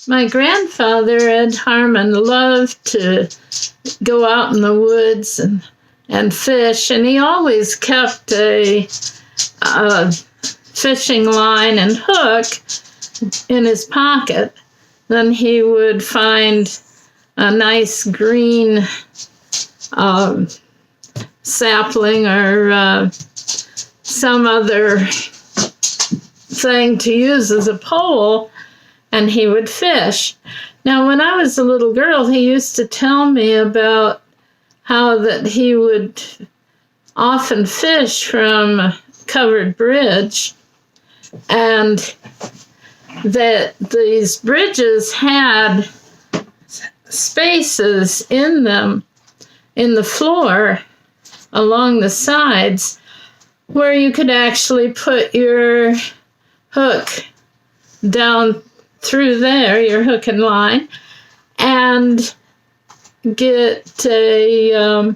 My grandfather, Ed Harmon, loved to go out in the woods and fish, and he always kept a fishing line and hook in his pocket. Then he would find a nice green sapling or some other thing to use as a pole, and he would fish. Now, when I was a little girl, he used to tell me about how that he would often fish from a covered bridge, and that these bridges had spaces in them, in the floor, along the sides, where you could actually put your hook down through there, your hook and line, and get a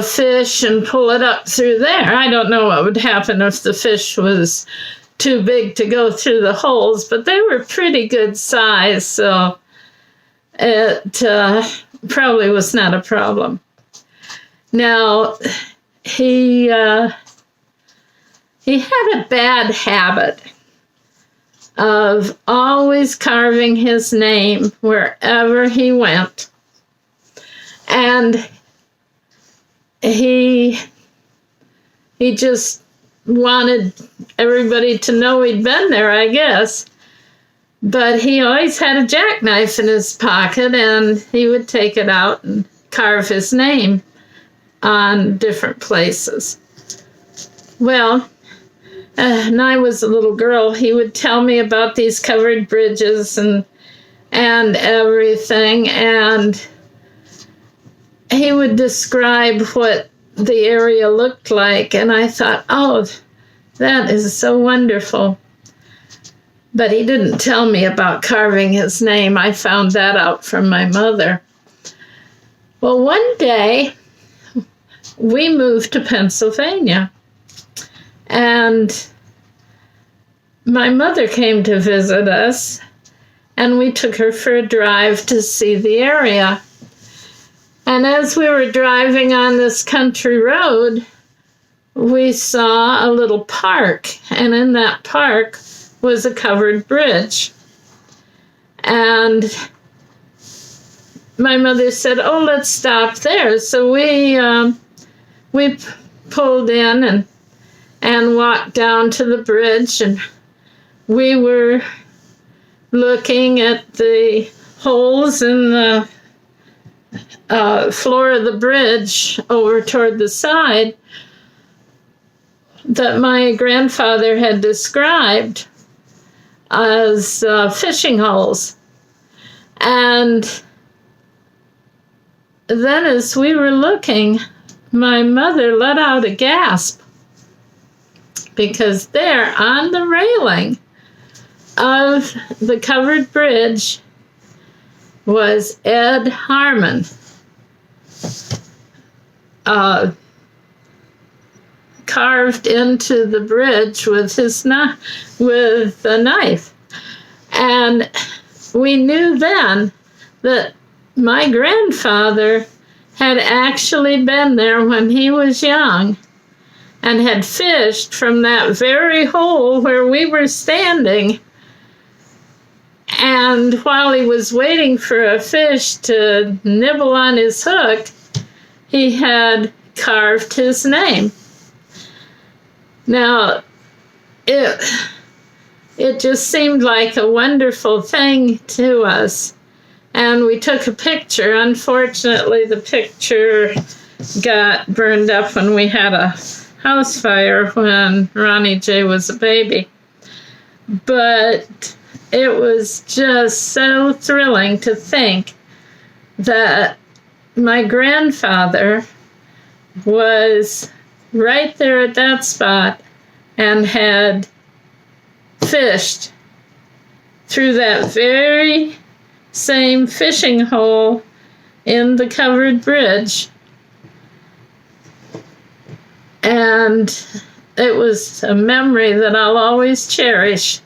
fish and pull it up through there. I don't know what would happen if the fish was too big to go through the holes, but they were pretty good size, so it probably was not a problem. Now, he had a bad habit of always carving his name wherever he went. And he just wanted everybody to know he'd been there, I guess. But he always had a jackknife in his pocket, and he would take it out and carve his name on different places. Well, when I was a little girl, he would tell me about these covered bridges and everything, and he would describe what the area looked like, and I thought, oh, that is so wonderful. But he didn't tell me about carving his name. I found that out from my mother. Well, one day, we moved to Pennsylvania, and my mother came to visit us, and we took her for a drive to see the area. And as we were driving on this country road, we saw a little park, and in that park was a covered bridge. And my mother said, oh, let's stop there. So we pulled in and walked down to the bridge, and we were looking at the holes in the floor of the bridge over toward the side that my grandfather had described as fishing holes. And then as we were looking, my mother let out a gasp, because there on the railing of the covered bridge was Ed Harmon, carved into the bridge with a knife. And we knew then that my grandfather had actually been there when he was young and had fished from that very hole where we were standing. And while he was waiting for a fish to nibble on his hook, he had carved his name. Now, it just seemed like a wonderful thing to us. And we took a picture. Unfortunately, the picture got burned up when we had a house fire when Ronnie J. was a baby. But it was just so thrilling to think that my grandfather was right there at that spot and had fished through that very same fishing hole in the covered bridge. And it was a memory that I'll always cherish.